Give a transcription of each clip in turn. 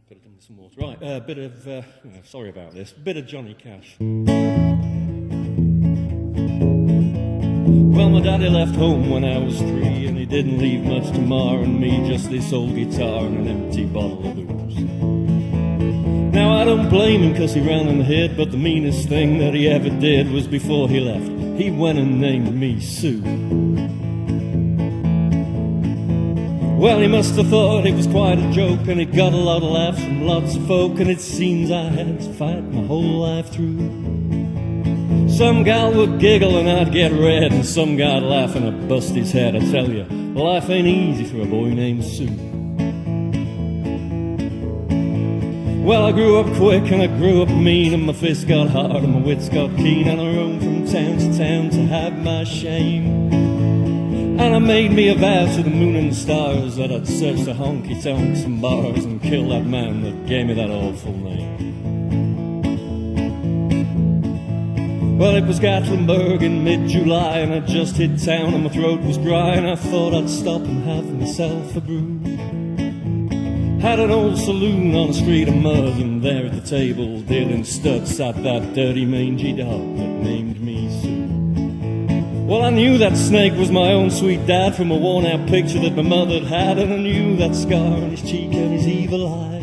Put it in some water. Right, a bit of, sorry about this, bit of Johnny Cash. Well, my daddy left home when I was 3, and he didn't leave much to Ma and me, just this old guitar and an empty bottle of booze. Now, I don't blame him, 'cause he ran and hid, but the meanest thing that he ever did was before he left, he went and named me Sue. Well, he must have thought it was quite a joke, and it got a lot of laughs from lots of folk, and it seems I had to fight my whole life through. Some gal would giggle and I'd get red, and some guy'd laugh and I'd bust his head. I tell you, life ain't easy for a boy named Sue. Well, I grew up quick and I grew up mean, and my fists got hard and my wits got keen, and I roamed from town to town to hide my shame. And I made me a vow to the moon and the stars that I'd search the honky-tonks and bars and kill that man that gave me that awful name. Well, it was Gatlinburg in mid-July, and I'd just hit town and my throat was dry, and I thought I'd stop and have myself a brew. Had an old saloon on a street of mud, and there at the table, dealing studs, sat that dirty mangy dog that named me Sue. Well, I knew that snake was my own sweet dad from a worn-out picture that my mother'd had, and I knew that scar on his cheek and his evil eye.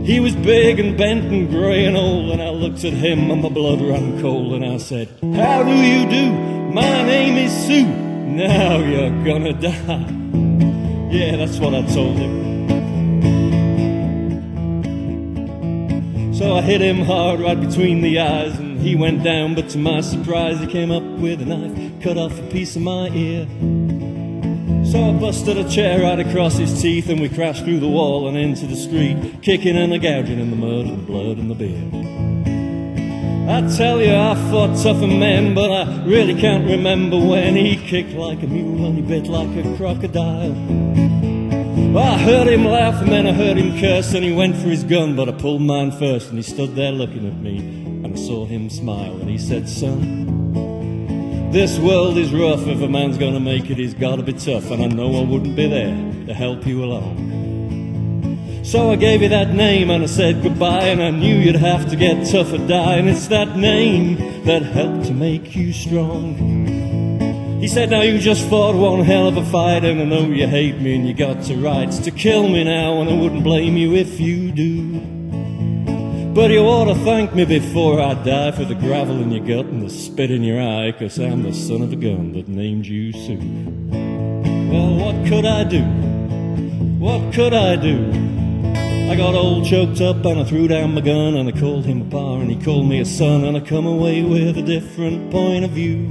He was big and bent and grey and old, and I looked at him and my blood ran cold, and I said, "How do you do? My name is Sue. Now you're gonna die." Yeah, that's what I told him. So I hit him hard right between the eyes, and he went down, but to my surprise he came up with a knife, cut off a piece of my ear. So I busted a chair right across his teeth, and we crashed through the wall and into the street, kicking and a gouging in the mud and the blood and the beer. I tell you, I fought tougher men, but I really can't remember when. He kicked like a mule and he bit like a crocodile. I heard him laugh and then I heard him curse, and he went for his gun, but I pulled mine first, and he stood there looking at me, and I saw him smile, and he said, "Son, this world is rough. If a man's gonna make it, he's gotta be tough, and I know I wouldn't be there to help you along. So I gave you that name and I said goodbye, and I knew you'd have to get tough or die, and it's that name that helped to make you strong." He said, "Now you just fought one hell of a fight, and I know you hate me and you got the rights to kill me now, and I wouldn't blame you if you do. But you ought to thank me before I die for the gravel in your gut and the spit in your eye, 'cause I'm the son of a gun that named you Sue." Well, what could I do? What could I do? I got all choked up and I threw down my gun, and I called him a pa and he called me a son, and I come away with a different point of view.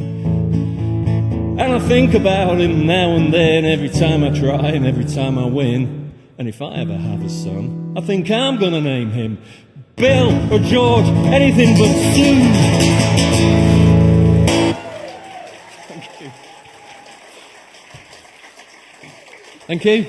And I think about him now and then, every time I try and every time I win. And if I ever have a son, I think I'm gonna name him Bill or George, anything but Sue. Thank you. Thank you.